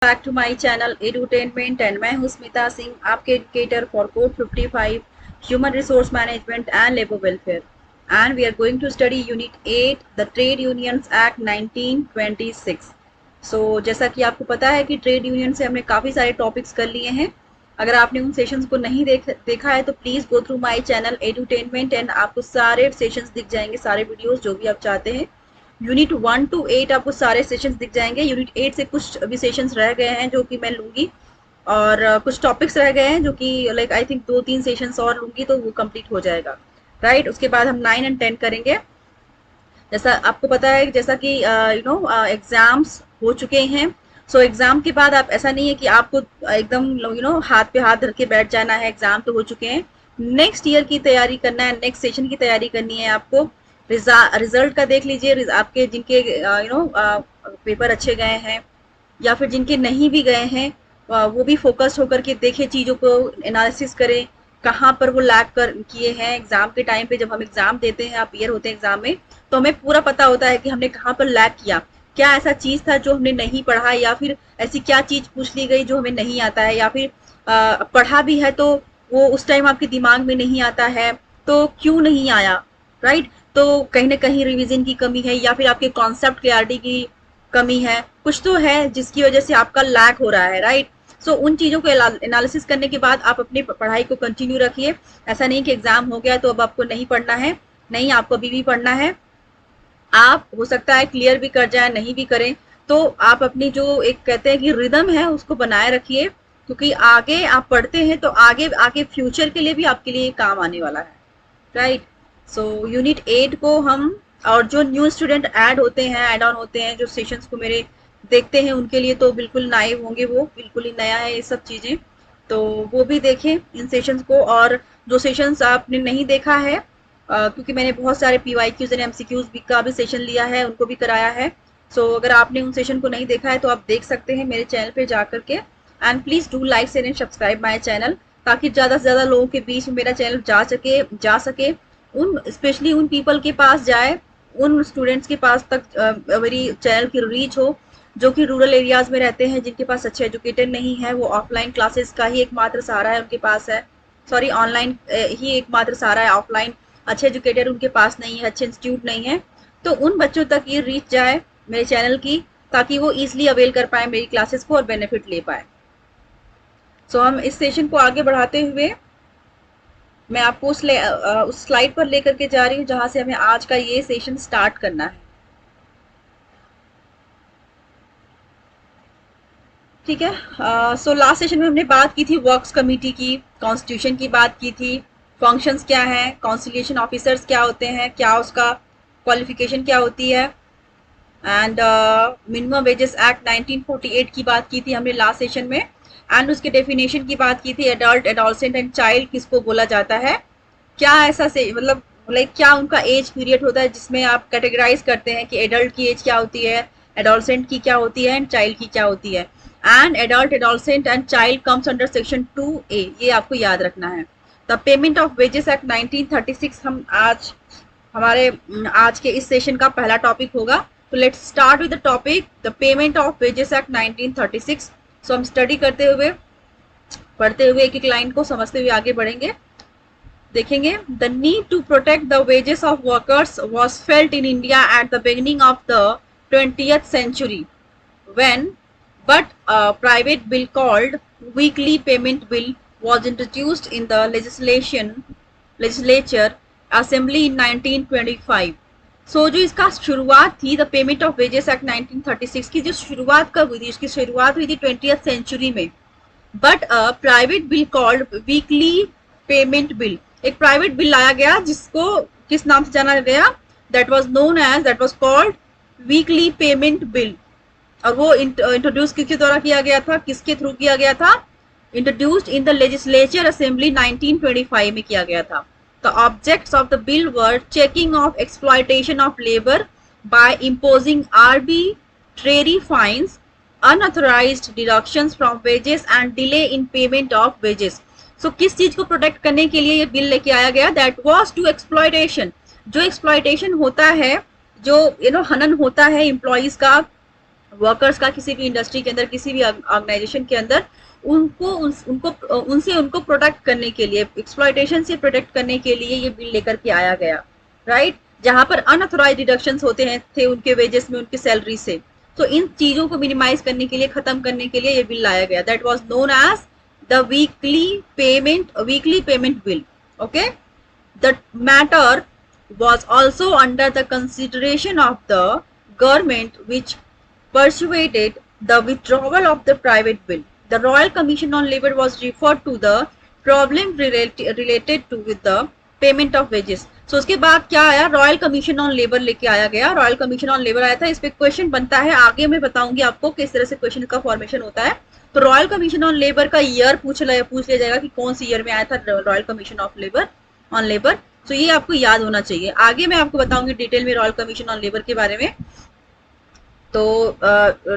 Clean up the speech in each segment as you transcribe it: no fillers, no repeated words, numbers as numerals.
Back to my channel edutainment and मैं हूं स्मिता सिंह, आपके educator for code 55 human resource management and labour welfare and we are going to study unit 8 the trade unions act 1926। जैसा कि आपको पता है कि ट्रेड यूनियन से हमने काफ़ी सारे टॉपिक्स कर लिए हैं। अगर आपने उन सेशंस को नहीं देखा है तो please go through my channel edutainment and आपको सारे सेशंस दिख जाएंगे, सारे वीडियोस जो भी आप चाहते हैं। यूनिट 1 to 8 आपको सारे सेशंस दिख जाएंगे। यूनिट 8 से कुछ अभी सेशंस रह गए हैं जो कि मैं लूंगी, और कुछ टॉपिक्स रह गए हैं जो कि लाइक आई थिंक 2-3 सेशंस और लूंगी तो वो कंप्लीट हो जाएगा, राइट। उसके बाद हम 9 एंड 10 करेंगे। जैसा आपको पता है, जैसा कि एग्जाम्स हो चुके हैं। एग्जाम के बाद आप, ऐसा नहीं है कि आपको एकदम हाथ पे हाथ धर के बैठ जाना है। एग्जाम तो हो चुके हैं, नेक्स्ट ईयर की तैयारी करना है, नेक्स्ट सेशन की तैयारी करनी है आपको। रिजल्ट का देख लीजिए, आपके जिनके पेपर अच्छे गए हैं या फिर जिनके नहीं भी गए हैं, वो भी फोकस होकर के देखें, चीज़ों को एनालिसिस करें कहाँ पर वो लैग कर किए हैं। एग्जाम के टाइम पे जब हम एग्जाम देते हैं, आप ईयर होते हैं एग्जाम में, तो हमें पूरा पता होता है कि हमने कहाँ पर लैग किया, क्या ऐसा चीज़ था जो हमने नहीं पढ़ा, या फिर ऐसी क्या चीज़ पूछ ली गई जो हमें नहीं आता है, या फिर पढ़ा भी है तो वो उस टाइम आपके दिमाग में नहीं आता है, तो क्यों नहीं आया, राइट। तो कहीं ना कहीं रिवीजन की कमी है, या फिर आपके कॉन्सेप्ट क्लियरिटी की कमी है, कुछ तो है जिसकी वजह से आपका लैग हो रहा है, राइट। उन चीज़ों को एनालिसिस करने के बाद आप अपनी पढ़ाई को कंटिन्यू रखिए। ऐसा नहीं कि एग्जाम हो गया तो अब आपको नहीं पढ़ना है, नहीं, आपको अभी भी पढ़ना है। आप हो सकता है क्लियर भी कर जाए, नहीं भी करें, तो आप अपनी जो एक कहते हैं कि रिदम है उसको बनाए रखिए, क्योंकि आगे आप पढ़ते हैं तो आगे आगे फ्यूचर के लिए भी आपके लिए काम आने वाला है, राइट। यूनिट 8 को हम, और जो न्यू स्टूडेंट ऐड होते हैं, ऐड ऑन होते हैं, जो सेशंस को मेरे देखते हैं, उनके लिए तो बिल्कुल नए होंगे, वो बिल्कुल ही नया है ये सब चीज़ें, तो वो भी देखें इन सेशंस को। और जो सेशंस आपने नहीं देखा है, क्योंकि मैंने बहुत सारे PYQs एंड MCQs भी का भी सेशन लिया है, उनको भी कराया है। अगर आपने उन सेशन को नहीं देखा है तो आप देख सकते हैं मेरे चैनल पे जा करके। And please do like share and subscribe my channel, ताकि ज़्यादा से ज़्यादा लोगों के बीच में मेरा चैनल जा सके, उन स्पेशली उन पीपल के पास जाए, उन स्टूडेंट्स के पास तक मेरी चैनल की रीच हो, जो कि रूरल एरियाज में रहते हैं, जिनके पास अच्छे एजुकेटेड नहीं है, वो ऑफलाइन क्लासेस का ही एकमात्र सहारा है उनके पास है, सॉरी ऑनलाइन ही एकमात्र सहारा है, ऑफलाइन अच्छे एजुकेटेड उनके पास नहीं है, अच्छे इंस्टीट्यूट नहीं है। तो उन बच्चों तक ये रीच जाए मेरे चैनल की, ताकि वो ईजिली अवेल कर पाए मेरी क्लासेस को और बेनिफिट ले पाए। हम इस सेशन को आगे बढ़ाते हुए मैं आपको उस स्लाइड पर लेकर के जा रही हूँ जहां से हमें आज का ये सेशन स्टार्ट करना है, ठीक है। लास्ट सेशन में हमने बात की थी वर्क्स कमेटी की, कॉन्स्टिट्यूशन की बात की थी, फंक्शंस क्या हैं, कॉन्सिलिएशन ऑफिसर्स क्या होते हैं, क्या उसका क्वालिफिकेशन क्या होती है, एंड मिनिमम वेजेस एक्ट 1948 की बात की थी हमने लास्ट सेशन में, एंड उसके डेफिनेशन की बात की थी, एडल्ट, एडोलसेंट एंड चाइल्ड किसको बोला जाता है, क्या ऐसा से मतलब लाइक क्या उनका एज पीरियड होता है जिसमें आप कैटेगराइज करते हैं कि एडल्ट की एज क्या होती है, एडोलसेंट की क्या होती है, एंड चाइल्ड की क्या होती है। And adult, adolescent and child comes under section 2A, ये आपको याद रखना है। The payment of wages act 1936 हम आज हमारे आज के इस सेशन का पहला टॉपिक होगा। तो let's start with the topic the payment of wages act 1936। हम स्टडी करते हुए, पढ़ते हुए, एक एक लाइन को समझते हुए आगे बढ़ेंगे, देखेंगे। The need to protect the wages of workers was felt in India at the beginning of the 20th century when but a private bill called weekly payment bill was introduced in the legislature assembly in 1925। जो इसका शुरुआत थी, the payment of wages act 1936 की जो शुरुआत कब हुई थी, इसकी शुरुआत हुई थी 20th सेंचुरी में। But a private bill called weekly payment bill, एक प्राइवेट बिल लाया गया जिसको किस नाम से जाना गया, that was called weekly payment bill. और वो इंट्रोड्यूस किसके द्वारा किया गया था, किसके थ्रू किया गया था, introduced in the legislature assembly 1925 में किया गया था। The objects of the bill were checking of exploitation of labour by imposing arbitrary fines, unauthorised deductions from wages and delay in payment of wages. किस चीज को प्रोटेक्ट करने के लिए ये बिल लेके आया गया, दैट वाज टू एक्सप्लॉयटेशन, जो एक्सप्लॉयटेशन होता है, जो हनन होता है एम्प्लॉइज का, वर्कर्स का किसी भी इंडस्ट्री के अंदर, किसी भी ऑर्गेनाइजेशन के अंदर उनको प्रोटेक्ट करने के लिए, एक्सप्लॉयटेशन से प्रोटेक्ट करने के लिए ये बिल लेकर के आया गया, राइट। जहां पर अनऑथोराइज डिडक्शंस होते हैं थे उनके वेजेस में, उनकी सैलरी से, तो इन चीजों को मिनिमाइज करने के लिए, खत्म करने के लिए ये बिल लाया गया। That was known as the weekly payment bill. Okay, the matter was also under the consideration of the government, which persuaded the withdrawal of the private bill. The Royal Commission on Labour was referred to the problem related to with the payment of wages. So उसके बाद क्या आया, royal commission on labour लेके आया गया, royal commission on labour आया था। इस पे क्वेश्चन बनता है, आगे मैं बताऊंगी आपको किस तरह से क्वेश्चन का फॉर्मेशन होता है। तो रॉयल कमीशन ऑन लेबर का ईयर पूछ लिया जाएगा कि कौन सी ईयर में आया था royal commission of labour on labour. तो ये आपको याद होना चाहिए। आगे मैं आपको बताऊंगी डिटेल में रॉयल कमीशन ऑन लेबर के बारे में। तो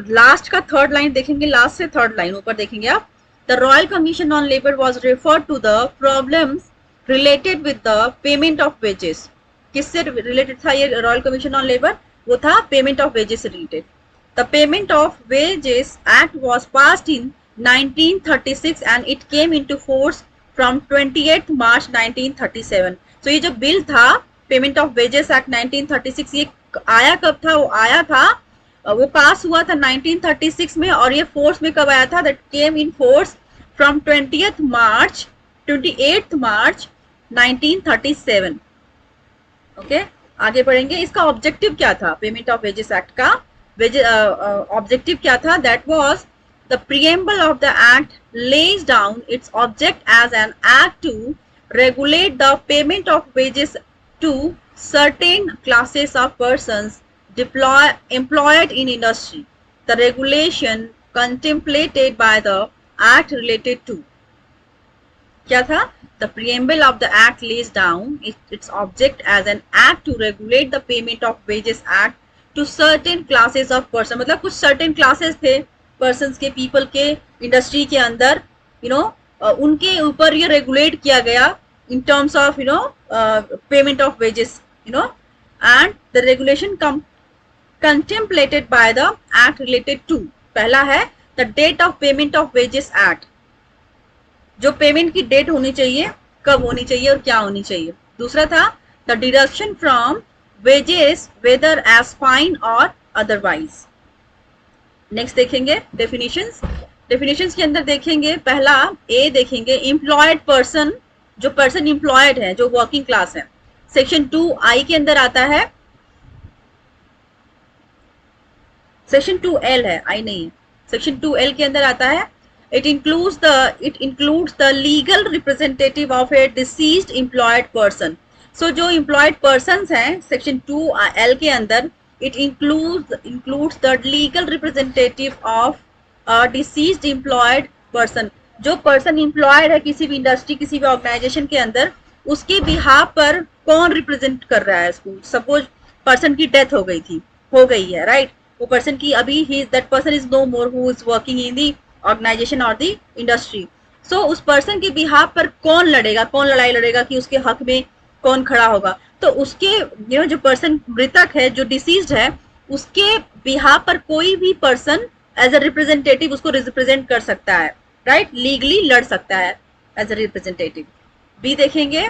लास्ट का थर्ड लाइन देखेंगे, लास्ट से थर्ड लाइन ऊपर देखेंगे आप। The royal commission on labour was referred to the problems related with the payment of wages. किससे रिलेटेड था ये रॉयल कमीशन ऑन लेबर? वो था पेमेंट ऑफ वेजेस से related. The payment of wages act was passed in 1936 and it came into force from 28 March 1937। तो ये जो bill था पेमेंट ऑफ वेजेस एक्ट 1936, ये आया कब था? वो आया था, वो पास हुआ था 1936 में, और ये फोर्स में कब आया था? That came in force from 28 March 1937। Okay, आगे बढ़ेंगे। इसका ऑब्जेक्टिव क्या था पेमेंट ऑफ वेजेस एक्ट का? ऑब्जेक्टिव क्या था? That was the preamble of the act lays down its object as an act to regulate the payment of wages to certain classes of persons employed in industry. The regulation contemplated by the act related to क्या था? The preamble of the act lays down its object as an act to regulate the payment of wages act to certain classes of person। मतलब कुछ certain classes थे persons के, people के industry के अंदर, उनके ऊपर ये रेगुलेट किया गया in terms of payment of wages, and the regulation contemplated by the act related to। पहला है the date of payment of wages act, जो पेमेंट की डेट होनी चाहिए, कब होनी चाहिए और क्या होनी चाहिए। दूसरा था the deduction from wages whether as fine or otherwise। Next देखेंगे डेफिनेशंस के अंदर देखेंगे, पहला ए देखेंगे एम्प्लॉयड पर्सन, जो पर्सन एम्प्लॉयड है, जो वर्किंग क्लास है। सेक्शन 2I के अंदर आता है, सेक्शन 2L है, आई नहीं है, सेक्शन 2L के अंदर आता है। It includes the legal representative of a deceased employed person. So जो एम्प्लॉयड पर्सन हैं सेक्शन 2L के अंदर, it includes the legal representative of a deceased employed person। जो पर्सन एम्प्लॉयड है किसी भी इंडस्ट्री, किसी भी ऑर्गेनाइजेशन के अंदर, उसके बिहाफ पर कौन रिप्रेजेंट कर रहा है इसको? सपोज पर्सन की डेथ हो गई है, राइट। वो पर्सन की अभी that person is no more who is working in the organisation और दी इंडस्ट्री। सो उस पर्सन के बिहाफ पर कौन लड़ेगा, कौन लड़ाई लड़ेगा कि उसके हक में कौन खड़ा होगा? तो उसके जो पर्सन मृतक है, जो डिसीज्ड है, उसके बिहाफ पर कोई भी पर्सन एज अ रिप्रेजेंटेटिव उसको रिप्रेजेंट कर सकता है, राइट, लीगली लड़ सकता है एज अ रिप्रेजेंटेटिव। बी देखेंगे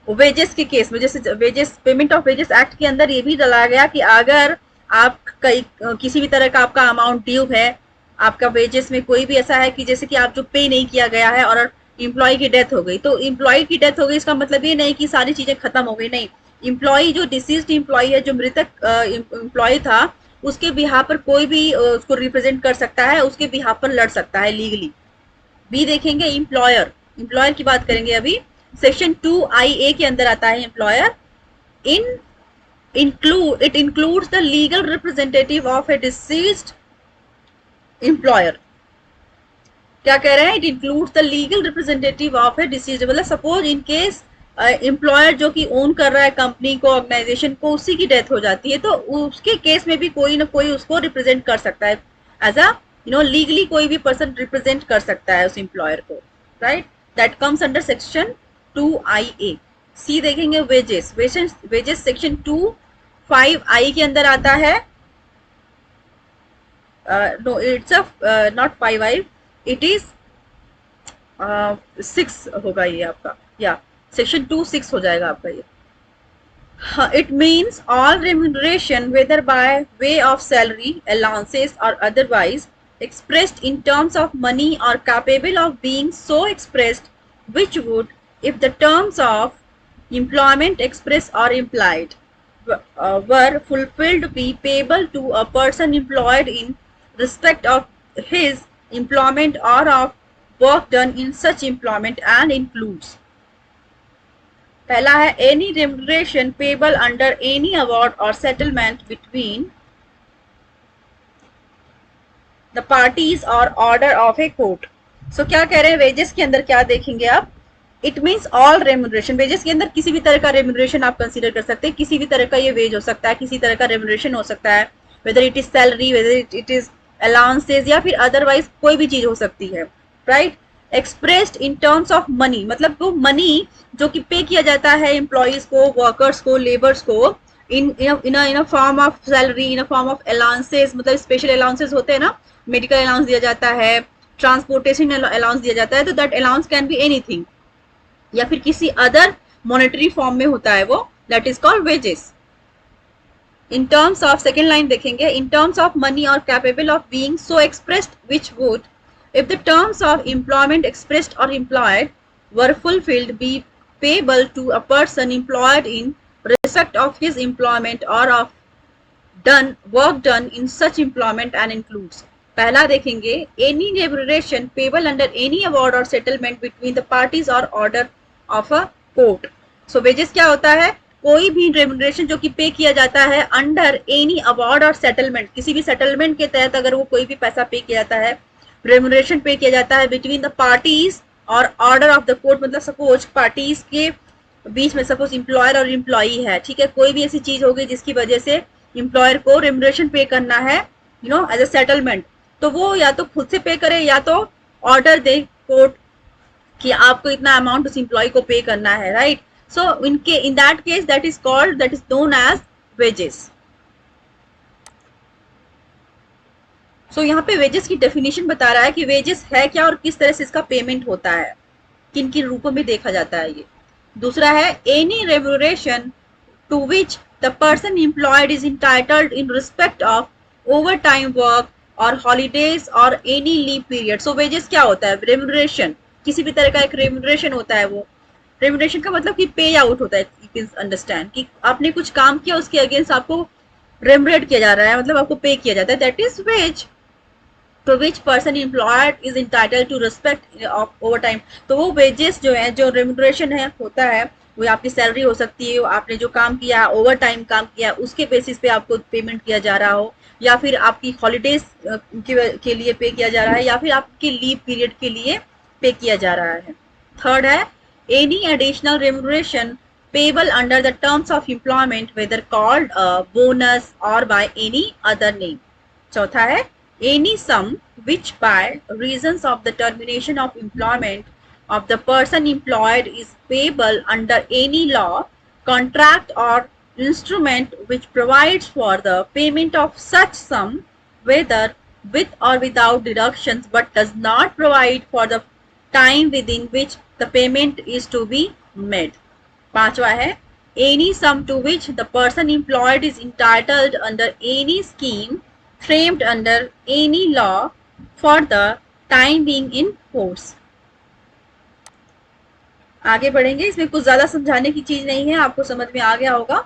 वेजेस के केस में, जैसे wages payment of wages act के अंदर ये भी डाला गया कि अगर आप किसी भी तरह का आपका अमाउंट ड्यू है, आपका वेजेस में कोई भी ऐसा है कि जैसे कि आप जो पे नहीं किया गया है और एम्प्लॉय की डेथ हो गई, तो एम्प्लॉय की डेथ हो गई इसका मतलब ये नहीं कि सारी चीजें खत्म हो गई, नहीं। एम्प्लॉय जो डिसीज्ड एम्प्लॉय है, जो मृतक एम्प्लॉय था, उसके बिहाफ पर कोई भी उसको रिप्रेजेंट कर सकता है, उसके बिहाफ पर लड़ सकता है लीगली। बी देखेंगे एम्प्लॉयर की बात करेंगे अभी। सेक्शन 2IA के अंदर आता है employer. It includes the legal representative of a deceased employer. क्या कह रहे हैं? It includes the legal representative of a deceased, मतलब सपोज इन केस एम्प्लॉयर जो कि ओन कर रहा है कंपनी को, ऑर्गेनाइजेशन को, उसी की डेथ हो जाती है, तो उसके केस में भी कोई ना कोई उसको रिप्रेजेंट कर सकता है एज अ लीगली, कोई भी पर्सन रिप्रेजेंट कर सकता है उस एम्प्लॉयर को, right. That comes under section 2IA। See देखेंगे वेजेस सेक्शन 2(5)I के अंदर आता है। No it's a not 5i, it is 6 होगा ये आपका, या सेक्शन 2(6) हो जाएगा आपका ये. It means all remuneration, whether by way of salary, allowances, or otherwise, expressed in terms of money or capable of being so expressed, which would, if the terms of employment expressed or implied were fulfilled, be payable to a person employed in respect of his employment or of work done in such employment, and includes. पहला है any remuneration payable under any award और settlement between the parties और order of a court. सो क्या कह रहे हैं, wages के अंदर क्या देखेंगे आप, it means all remuneration. Wages के अंदर किसी भी तरह का रेम्युनरेशन आप कंसीडर कर सकते हैं, किसी भी तरह का ये वेज हो सकता है, किसी तरह का रेम्युनरेशन हो सकता है, whether it is salary, whether it is allowances, या फिर अदरवाइज कोई भी चीज हो सकती है, right. Expressed in terms of money, मतलब वो मनी जो कि पे किया जाता है एम्प्लॉयज को, वर्कर्स को, लेबर्स को, in a form of salary, in a form of allowances, मतलब स्पेशल अलाउंसेस होते हैं ना, मेडिकल अलाउंस दिया जाता है, ट्रांसपोर्टेशन अलाउंस दिया जाता है, तो that allowance can be anything, या फिर किसी अदर मॉनेटरी फॉर्म में होता है वो, that is called wages. In terms of, second line देखेंगे, इन टर्म्स ऑफ मनी और capable of being so expressed which would, if the terms of employment expressed or implied were fulfilled, be payable to a person employed in respect of his employment or of done work done in such employment, and includes. पहला देखेंगे, any remuneration payable under any award or settlement between the parties or order of a court. So wages क्या होता है, कोई भी remuneration जो कि पे किया जाता है अंडर एनी अवार्ड और सेटलमेंट, किसी भी सेटलमेंट के तहत अगर वो कोई भी पैसा पे किया जाता है, रेम्युनरेशन पे किया जाता है बिटवीन द पार्टीज और ऑर्डर ऑफ द कोर्ट, मतलब सपोज पार्टीज के बीच में, सपोज एम्प्लॉयर और एम्प्लॉई है, ठीक है, कोई भी ऐसी चीज होगी जिसकी वजह से एम्प्लॉयर को रेम्युनरेशन पे करना है, एज अ सेटलमेंट, तो वो या तो खुद से पे करे या तो ऑर्डर दे कोर्ट कि आपको इतना अमाउंट उस एम्प्लॉय को पे करना है, right. So in that case that is called, that is known as wages. So यहाँ पे वेजेस की डेफिनेशन बता रहा है कि वेजेस है क्या और किस तरह से इसका पेमेंट होता है, किन किन रूपों में देखा जाता है ये. दूसरा है any remuneration to which the person employed is entitled in respect of overtime work और हॉलीडेज और any leave period. So wages क्या होता है, रेम्युनरेशन, किसी भी तरह का एक रेम्युनरेशन होता है. वो रेम्युनरेशन का मतलब कि पे आउट होता है, यू कैन अंडरस्टैंड कि आपने कुछ काम किया उसके अगेंस्ट आपको रेम्युनरेट किया जा रहा है, मतलब आपको पे किया जाता है, that is wage. to which person employed is entitled to respect of overtime. तो वो wages जो है, जो remuneration है होता है, वो आपकी सैलरी हो सकती है, आपने जो काम किया, ओवर टाइम काम किया, उसके बेसिस पे आपको पेमेंट किया जा रहा हो, या फिर आपकी हॉलीडेज के लिए पे किया जा रहा है, या फिर आपकी लीव पीरियड के लिए पे किया जा रहा है. थर्ड है any additional remuneration payable under the terms of employment, whether called a bonus or by any other name. चौथा है any sum which by reasons of the termination of employment of the person employed is payable under any law, contract or instrument which provides for the payment of such sum, whether with or without deductions, but does not provide for the time within which the payment is to be made. पांचवा है any sum to which the person employed is entitled under any scheme framed under any law for the time being in force. आगे बढ़ेंगे, इसमें कुछ ज्यादा समझाने की चीज नहीं है, आपको समझ में आ गया होगा.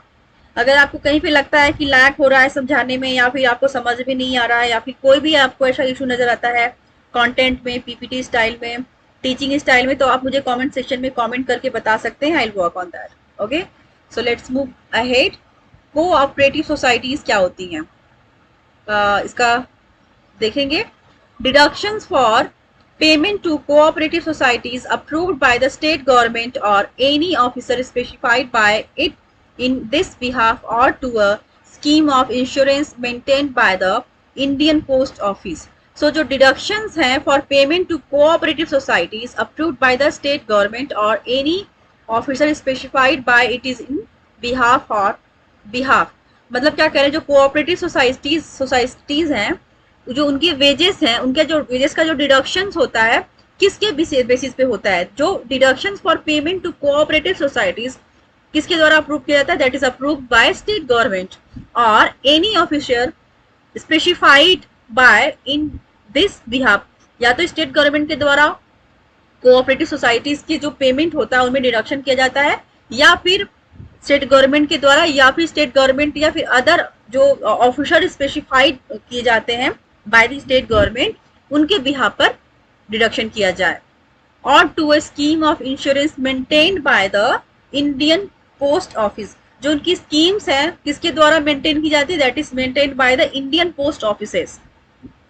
अगर आपको कहीं पे लगता है कि लैग हो रहा है समझाने में, या फिर आपको समझ में नहीं आ रहा है, या फिर कोई भी आपको ऐसा इशू नजर आता है कंटेंट में, पीपीटी स्टाइल में, टीचिंग स्टाइल में, तो आप मुझे कमेंट सेक्शन में कमेंट करके बता सकते हैं. I will work on that. Okay, so let's move ahead. Cooperative societies क्या होती हैं, इसका देखेंगे. Deductions for payment to cooperative societies approved by the state government और any officer specified by it in this behalf or to a scheme of insurance maintained by the Indian Post Office. So जो deductions हैं for payment to cooperative societies approved by the state government or any officer specified by it is in behalf or behalf, मतलब क्या कह रहे हैं, जो cooperative societies हैं जो उनकी वेजेस हैं, उनके जो वेजेस का जो डिडक्शंस होता है किसके बेसिस पे होता है, जो deductions for payment to cooperative societies किसके द्वारा अप्रूव किया जाता है, that is approved by state government और any officer specified by in this behalf, या तो स्टेट गवर्नमेंट के द्वारा कोऑपरेटिव सोसाइटीज की जो पेमेंट होता है उनमें डिडक्शन किया जाता है, या फिर स्टेट गवर्नमेंट के द्वारा, या फिर स्टेट गवर्नमेंट या फिर अदर जो ऑफिसर स्पेसिफाइड किए जाते हैं बाय द स्टेट गवर्नमेंट उनके बिहाफ पर डिडक्शन किया जाए। और to a scheme of insurance maintained by the Indian post office, जो उनकी स्कीम्स है किसके द्वारा मेंटेन की जाती है, that is maintained by the Indian post offices.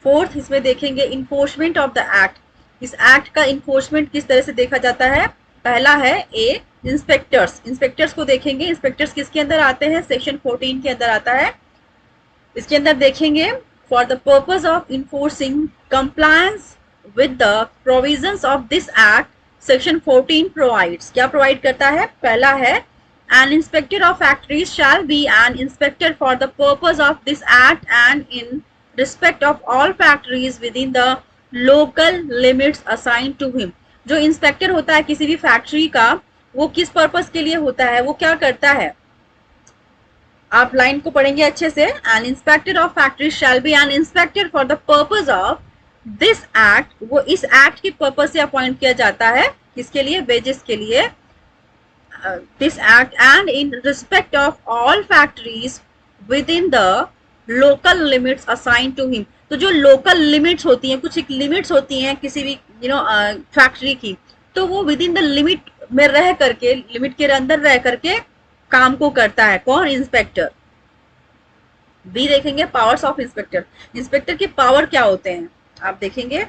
Fourth इसमें देखेंगे इन्फोर्समेंट ऑफ द एक्ट, इस एक्ट का इन्फोर्समेंट किस तरह से देखा जाता है। पहला है ए इंस्पेक्टर्स, इंस्पेक्टर्स को देखेंगे, इंस्पेक्टर्स किसके अंदर आते हैं, सेक्शन 14 के अंदर आता है। इसके अंदर देखेंगे for the purpose of enforcing compliance with the provisions of this act, section 14 provides, क्या प्रोवाइड करता है, पहला है an inspector of factories shall be an inspector for the purpose of this act and in respect of all factories within the local limits assigned to him। जो inspector होता है किसी भी फैक्ट्री का, वो किस पर्पस के लिए होता है, वो क्या करता है, आप लाइन को पढ़ेंगे अच्छे से। An inspector of factory shall be an inspector for the purpose of this act, वो इस एक्ट के पर्पज से अपॉइंट किया जाता है, किसके लिए, वेजेस के लिए, this act and in respect of all factories within the local limits assigned to him। तो जो लोकल लिमिट्स होती हैं, कुछ एक लिमिट्स होती हैं किसी भी फैक्ट्री की, तो वो विद इन द लिमिट में रह करके, लिमिट के अंदर रह करके काम को करता है, कौन, इंस्पेक्टर। बी देखेंगे पावर्स ऑफ इंस्पेक्टर, इंस्पेक्टर के पावर क्या होते हैं, आप देखेंगे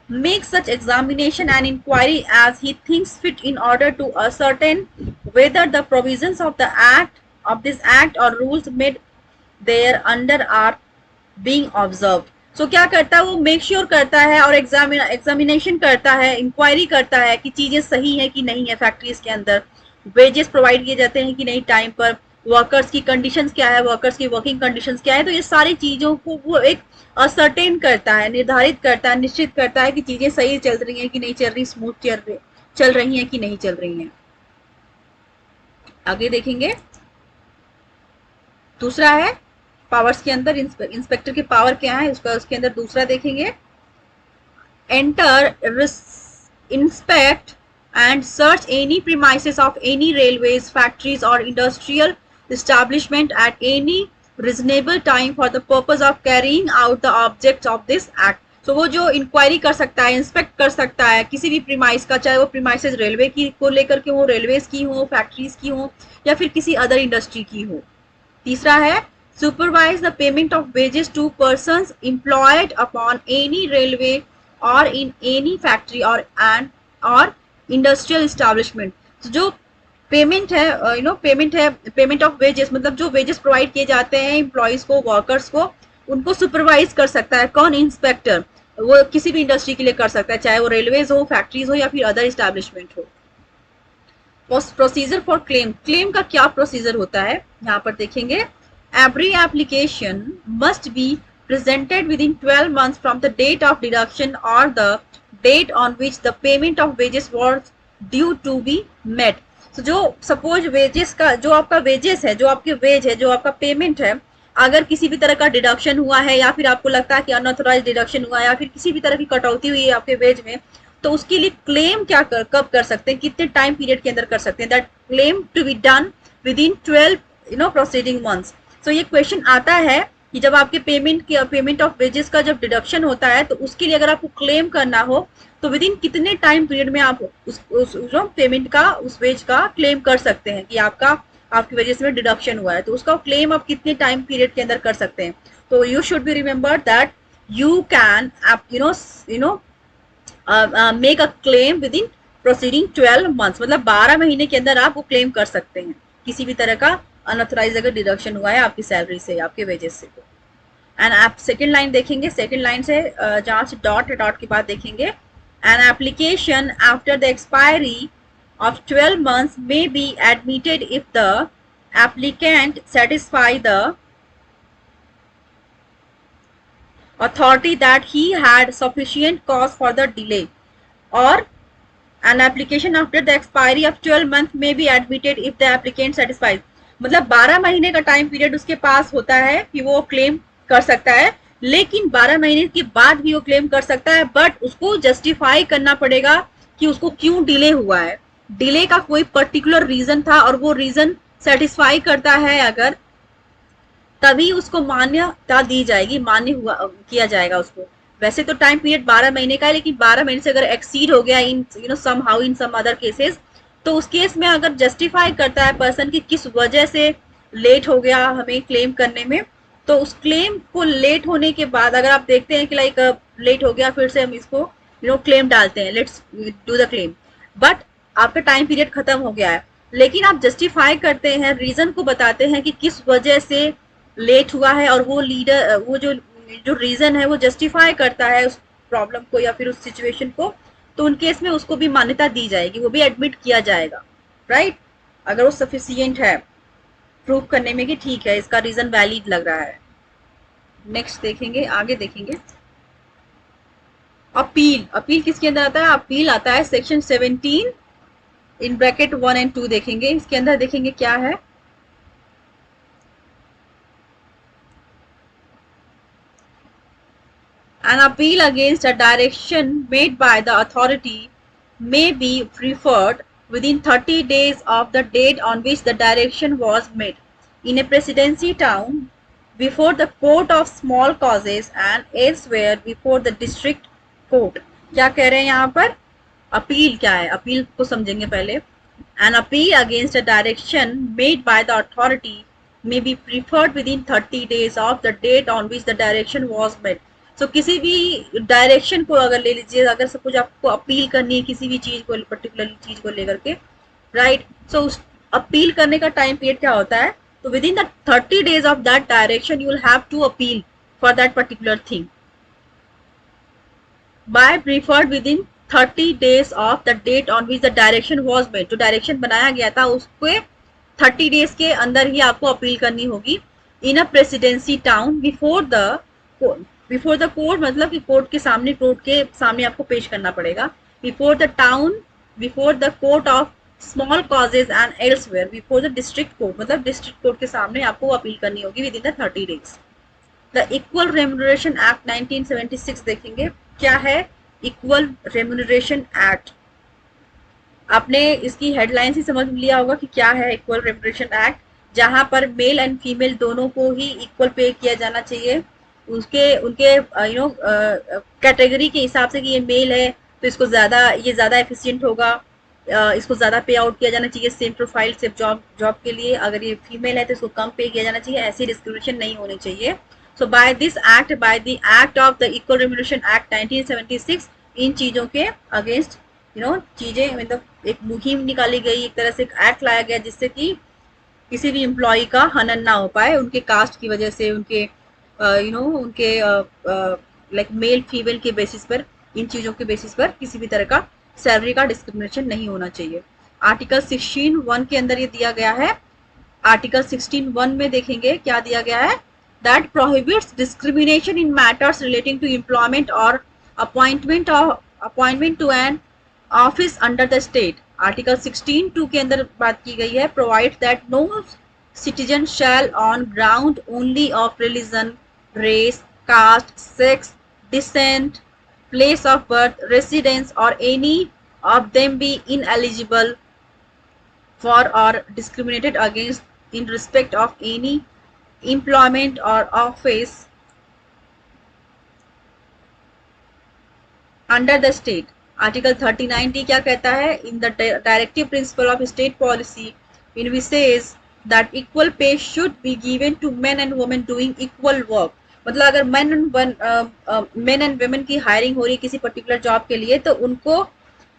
make such examination and inquiry as he thinks fit in order to ascertain whether the provisions of the act of this act or rules made there under are being observed। so क्या करता है वो, make sure करता है और examination करता है, inquiry करता है कि चीजें सही है कि नहीं है, फैक्ट्रीज के अंदर वेजेस प्रोवाइड किए जाते हैं कि नहीं टाइम पर, वर्कर्स की कंडीशंस क्या है, वर्कर्स की वर्किंग कंडीशंस क्या है, तो ये सारी चीजों को वो एक असर्टेन करता है, निर्धारित करता है, निश्चित करता है कि चीजें सही चल रही हैं कि नहीं चल रही, स्मूथ चल रही हैं कि नहीं चल रही हैं। आगे देखेंगे दूसरा है पावर्स के अंदर इंस्पेक्टर के पावर क्या है उसका, उसके अंदर दूसरा देखेंगे enter, inspect and search any premises of any railways, factories और industrial establishment at any reasonable time for the purpose of carrying out the objects of this act। so वो जो इंक्वायरी कर सकता है, इंस्पेक्ट कर सकता है किसी भी प्रीमाइस का, चाहे वो प्रीमाइसेस रेलवे की को लेकर के हो, रेलवेज की हो, फैक्ट्रीज की हो, या फिर किसी अदर इंडस्ट्री की हो। तीसरा है supervise the payment of wages to persons employed upon any railway और इन एनी फैक्ट्री और इंडस्ट्रियल इस्टेब्लिशमेंट। जो पेमेंट है पेमेंट ऑफ वेजेस, मतलब जो वेजेस प्रोवाइड किए जाते हैं एम्प्लॉयज को, वर्कर्स को, उनको सुपरवाइज कर सकता है कौन, इंस्पेक्टर। वो किसी भी इंडस्ट्री के लिए कर सकता है, चाहे वो रेलवेज हो, फैक्ट्रीज हो, या फिर अदर इस्टेब्लिशमेंट हो। प्रोसीजर फॉर क्लेम, क्लेम का क्या प्रोसीजर होता है यहाँ पर देखेंगे। Every application must be presented within 12 months from the date of deduction और the date on which the payment of wages was due to be met. तो जो सपोज वेजेस का, जो आपका वेजेस है, जो आपके वेज है, जो आपका पेमेंट है, अगर किसी भी तरह का डिडक्शन हुआ है, या फिर आपको लगता है कि अनऑथोराइज डिडक्शन हुआ है, या फिर किसी भी तरह की कटौती हुई है आपके वेज में, तो उसके लिए क्लेम कब कर सकते हैं, कितने टाइम पीरियड के अंदर कर सकते हैं, that claim to be done within 12 proceeding months. तो ये क्वेश्चन आता है कि जब आपके पेमेंट ऑफ वेजेस का जब डिडक्शन होता है, तो उसके लिए अगर आपको क्लेम करना हो तो विद इन कितने टाइम पीरियड में आप उस पेमेंट का, उस वेज का क्लेम कर सकते हैं कि आपकी वजह से डिडक्शन हुआ है, तो उसका क्लेम आप कितने टाइम पीरियड के अंदर कर सकते हैं। तो you should be remember that you can make a claim with in proceeding 12 months, मतलब 12 महीने के अंदर आप वो क्लेम कर सकते हैं किसी भी तरह का अनऑथराइज अगर डिडक्शन हुआ है आपकी सैलरी से, आपके वेजेस से। एंड आप सेकेंड लाइन देखेंगे, सेकेंड लाइन से जहाँ से डॉट के बाद देखेंगे an application after the expiry of 12 months may be admitted if the applicant satisfy the authority that he had sufficient cause for the delay, or an application after the expiry of 12 month may be admitted if the applicant satisfies. मतलब 12 महीने का time period उसके पास होता है कि वो claim कर सकता है, लेकिन 12 महीने के बाद भी वो क्लेम कर सकता है, बट उसको जस्टिफाई करना पड़ेगा कि उसको क्यों डिले हुआ है। डिले का कोई पर्टिकुलर रीजन था और वो रीजन सेटिस्फाई करता है अगर, तभी उसको मान्यता दी जाएगी, मान्य हुआ किया जाएगा उसको। वैसे तो टाइम पीरियड 12 महीने का है, लेकिन 12 महीने से अगर एक्सीड हो गया in somehow in some other cases, तो उस केस में अगर जस्टिफाई करता है पर्सन की किस वजह से लेट हो गया हमें क्लेम करने में, तो उस क्लेम को लेट होने के बाद अगर आप देखते हैं कि लाइक लेट हो गया, फिर से हम इसको क्लेम डालते हैं, let's do the claim, but आपका टाइम पीरियड खत्म हो गया है, लेकिन आप जस्टिफाई करते हैं, रीजन को बताते हैं कि किस वजह से लेट हुआ है, और वो लीडर वो जो जो रीजन है वो जस्टिफाई करता है उस प्रॉब्लम को या फिर उस सिचुएशन को, तो उन केस में उसको भी मान्यता दी जाएगी, वो भी एडमिट किया जाएगा, राइट, अगर वो सफिशियंट है प्रूव करने में कि ठीक है इसका रीजन वैलिड लग रहा है। नेक्स्ट देखेंगे, आगे देखेंगे अपील। अपील किसके अंदर आता है? अपील आता है सेक्शन 17 इन ब्रैकेट 1 एंड 2 देखेंगे, इसके अंदर देखेंगे क्या है। An appeal against a direction made by the authority may be preferred within 30 days of the date on which the direction was made in a presidency town, before the court of small causes and elsewhere before the district court। क्या कह रहे हैं यहाँ पर? Appeal क्या है, appeal को समझेंगे पहले। An appeal against a direction made by the authority may be preferred within 30 days of the date on which the direction was made। So, किसी भी डायरेक्शन को अगर ले लीजिए, अगर सपोज आपको अपील करनी है किसी भी चीज को, पर्टिकुलर चीज को लेकर के, राइट, सो उस अपील करने का टाइम पीरियड क्या होता है? तो within the 30 days of that direction you will have to appeal for that particular thing by preferred within 30 days of the date on which the direction was made. जो direction बनाया गया था उसके 30 days के अंदर ही आपको appeal करनी होगी। In a presidency town before the court, मतलब कि कोर्ट के सामने आपको पेश करना पड़ेगा। Before the town, before the court of small causes and elsewhere before the district court, मतलब डिस्ट्रिक्ट कोर्ट के सामने आपको अपील करनी होगी within the 30 days। The equal remuneration act 1976 देखेंगे क्या है। इक्वल रेम्यूनरेशन एक्ट, आपने इसकी हेडलाइन ही समझ लिया होगा कि क्या है इक्वल रेम्यूनरेशन एक्ट, जहां पर मेल एंड फीमेल दोनों को ही इक्वल पे किया जाना चाहिए। उसके उनके कैटेगरी के हिसाब से कि ये मेल है तो इसको ये ज्यादा एफिशिएंट होगा, इसको ज्यादा पे आउट किया जाना चाहिए सेम प्रोफाइल सेम जॉब के लिए। अगर ये फीमेल है तो इसको कम पे किया जाना चाहिए, ऐसी डिस्क्रिमिनेशन नहीं होनी चाहिए। So by this act, by the act of the equal remuneration act 1976, इन चीजों के अगेंस्ट चीजें, मतलब एक मुहिम निकाली गई, एक तरह से एक एक्ट लाया गया जिससे कि किसी भी एम्प्लॉय का हनन ना हो पाए उनके कास्ट की वजह से, उनके उनके लाइक मेल फीमेल के बेसिस पर, इन चीजों के बेसिस पर किसी भी तरह का सैलरी का डिस्क्रिमिनेशन नहीं होना चाहिए। आर्टिकल 16(1) के अंदर ये दिया गया है। आर्टिकल 16(1) में देखेंगे क्या दिया गया है। That prohibits discrimination in matters relating to employment और appointment to an office under the state. Article 16(2) के अंदर बात की गई है, provide that no citizen shall on ground only of religion, race, caste, sex, descent, place of birth, residence, or any of them be ineligible for or discriminated against in respect of any employment or office under the state। Article 39D क्या कहता है? In the directive principle of state policy in which says that equal pay should be given to men and women doing equal work। मतलब अगर men and women की hiring हो रही है किसी पर्टिकुलर जॉब के लिए, तो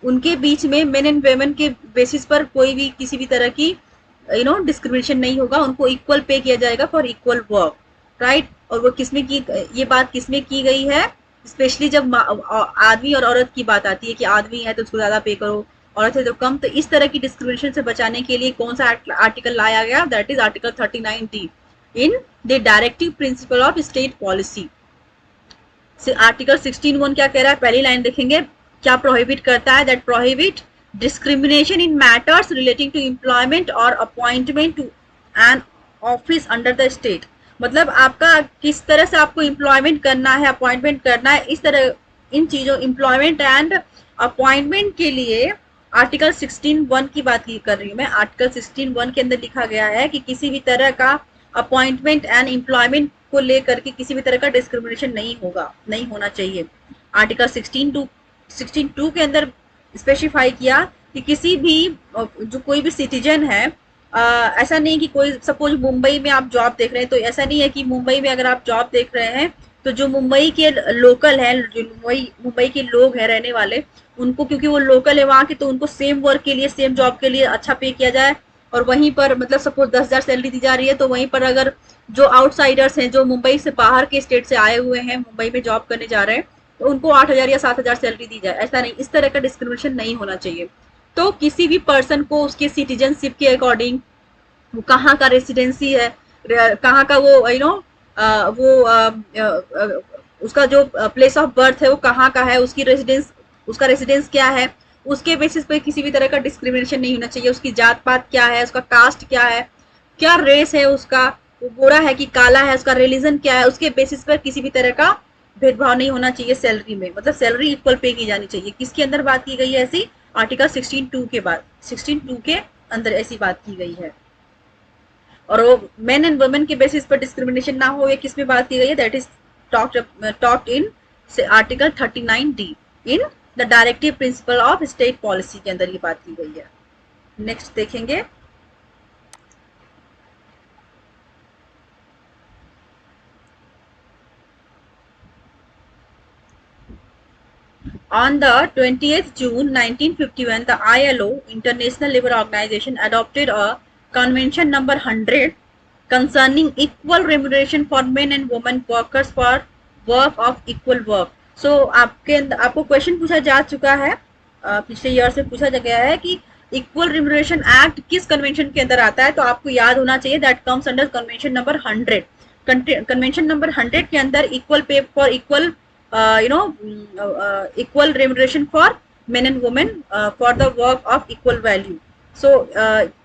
उनके बीच में मेन एंड वेमेन के बेसिस पर कोई भी किसी भी तरह की डिस्क्रिमिनेशन नहीं होगा, उनको इक्वल पे किया जाएगा फॉर इक्वल वर्क, राइट। और वो किसमें की, ये बात किसमें की गई है? स्पेशली जब आदमी और औरत की बात आती है कि आदमी है तो उसको ज्यादा पे करो, औरत है तो कम, तो इस तरह की डिस्क्रिमिनेशन से बचाने के लिए कौन सा आर्टिकल लाया गया? That is article 39D in the directive principle of state policy. Article 16(1) क्या कह रहा है, पहली लाइन देखेंगे क्या प्रोहिबिट करता है, that prohibit discrimination in matters relating to employment और appointment to an office under the state. मतलब आपका किस तरह से आपको एम्प्लॉयमेंट करना है, अपॉइंटमेंट करना है, इस तरह इन चीजों एम्प्लॉयमेंट एंड अपॉइंटमेंट के लिए आर्टिकल 16(1) की बात कर रही हूँ मैं। आर्टिकल 16(1) के अंदर लिखा गया है कि किसी भी तरह का अपॉइंटमेंट एंड एम्प्लॉयमेंट को लेकर के किसी भी तरह का डिस्क्रिमिनेशन नहीं होगा, नहीं होना चाहिए। आर्टिकल 16(2) के अंदर स्पेसिफाई किया कि किसी भी जो कोई भी सिटीजन है, ऐसा नहीं कि कोई सपोज मुंबई में आप जॉब देख रहे हैं, तो ऐसा नहीं है कि मुंबई में अगर आप जॉब देख रहे हैं तो जो मुंबई के लोकल है, जो मुंबई के लोग हैं रहने वाले, उनको क्योंकि वो लोकल है वहाँ के, तो उनको सेम वर्क के लिए, सेम जॉब के लिए अच्छा पे किया जाए। और वहीं पर मतलब सपोज 10,000 सैलरी दी जा रही है, तो वहीं पर अगर जो आउटसाइडर्स हैं, जो मुंबई से बाहर के स्टेट से आए हुए हैं, मुंबई में जॉब करने जा रहे हैं, तो उनको 8,000 या 7,000 सैलरी दी जाए। ऐसा नहीं, इस तरह का डिस्क्रिमिनेशन नहीं होना चाहिए। तो किसी भी पर्सन को उसके सिटीजनशिप के अकॉर्डिंग, वो कहाँ का रेसिडेंसी है, कहाँ का वो उसका जो प्लेस ऑफ बर्थ है वो कहाँ का है, उसकी रेसिडेंस, उसका रेसिडेंस क्या है, उसके बेसिस पे किसी भी तरह का डिस्क्रिमिनेशन नहीं होना चाहिए। उसकी जात पात क्या है, उसका कास्ट क्या है, क्या रेस है उसका, वो गोरा है कि काला है, उसका रिलीजन क्या है, उसके बेसिस पर किसी भी तरह का भेदभाव नहीं होना चाहिए सैलरी में। मतलब सैलरी इक्वल पे की जानी चाहिए। किसके अंदर बात की गई है ऐसी, आर्टिकल 16(2) के बाद, 16(2) के अंदर ऐसी बात की गई है। और वो मेन एंड वुमेन के बेसिस पर डिस्क्रिमिनेशन ना हो, ये किस में बात की गई है, that is talked in article 39D in the directive principle of state policy के अंदर ये बात की गई है। नेक्स्ट देखेंगे, On the 20th June 1951, the ILO, International Labour Organization, adopted a convention number 100 concerning equal remuneration for men and women workers for work of equal work. So आपको question पूछा जा चुका है, पिछले ईयर से पूछा जा गया है कि इक्वल रिम्यूनरेशन एक्ट किस कन्वेंशन के अंदर आता है, तो आपको याद होना चाहिए that comes under convention number 100। Convention number 100 के अंदर equal pay for equal equal remuneration for men and women for the work of equal value. So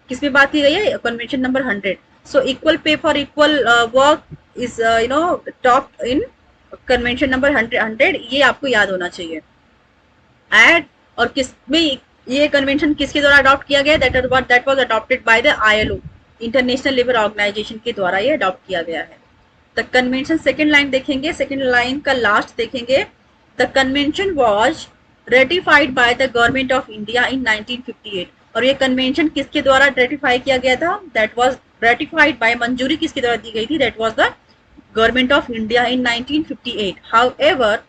किसमें बात की गई है, convention number 100। so equal pay for equal work is topped in convention number 100। ये आपको याद होना चाहिए। एड और किसमें ये कन्वेंशन किसके द्वारा अडॉप्ट किया गया, that was adopted by the ILO, international labour organisation के द्वारा ये अडॉप्ट किया गया है। द कन्वेंशन, सेकेंड लाइन देखेंगे, सेकेंड लाइन का लास्ट देखेंगे, the convention was ratified by the government of India in 1958। और ये कन्वेंशन किसके द्वारा रेटिफाई किया गया था, दैट वाज रेटिफाइड बाय, मंजूरी किसके द्वारा दी गई थी, that was the government of India in 1958। However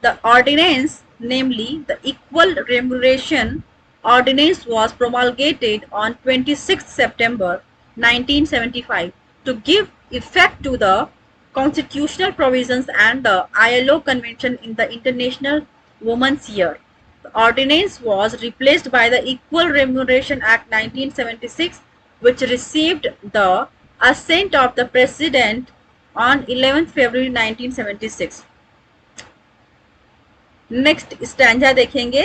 the ordinance, namely the Equal Remuneration Ordinance, was promulgated on 26 September 1975 to give effect to the constitutional provisions and the ILO Convention in the International Women's Year. The ordinance was replaced by the Equal Remuneration Act 1976, which received the assent of the President on 11th February 1976. Next stanza देखेंगे,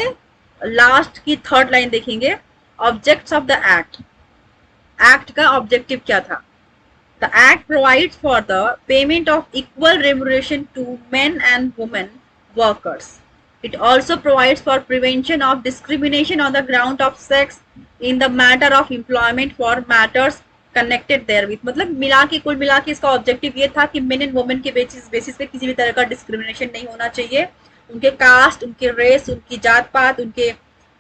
last की third line देखेंगे, objects of the act. Act का objective क्या था, the act provides for the payment of equal remuneration to men and women workers. It also provides for prevention of discrimination on the ground of sex in the matter of employment for matters connected therewith. मतलब मिला के, कुल मिला के इसका objective ये था कि मेन एंड वुमेन के बेसिस पे किसी भी तरह का डिस्क्रिमिनेशन नहीं होना चाहिए। उनके कास्ट, उनके रेस, उनकी जात पात, उनके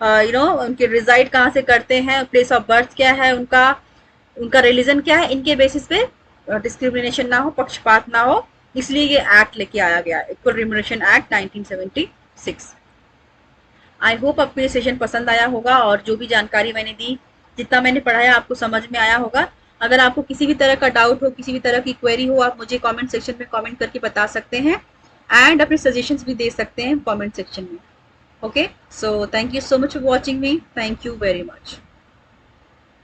उनके रिजाइड कहाँ से करते हैं, प्लेस ऑफ बर्थ क्या है उनका, उनका रिलीजन क्या है, इनके बेसिस पे डिस्क्रिमिनेशन ना हो, पक्षपात ना हो, इसलिए ये एक्ट लेके आया गया, equal remuneration act 1976। I hope आपको ये सेशन पसंद आया होगा और जो भी जानकारी मैंने दी, जितना मैंने पढ़ाया आपको समझ में आया होगा। अगर आपको किसी भी तरह का डाउट हो, किसी भी तरह की क्वेरी हो, आप मुझे कमेंट सेक्शन में कमेंट करके बता सकते हैं एंड अपने सजेशंस भी दे सकते हैं कमेंट सेक्शन में। Okay, so thank you so much for watching me, thank you very much.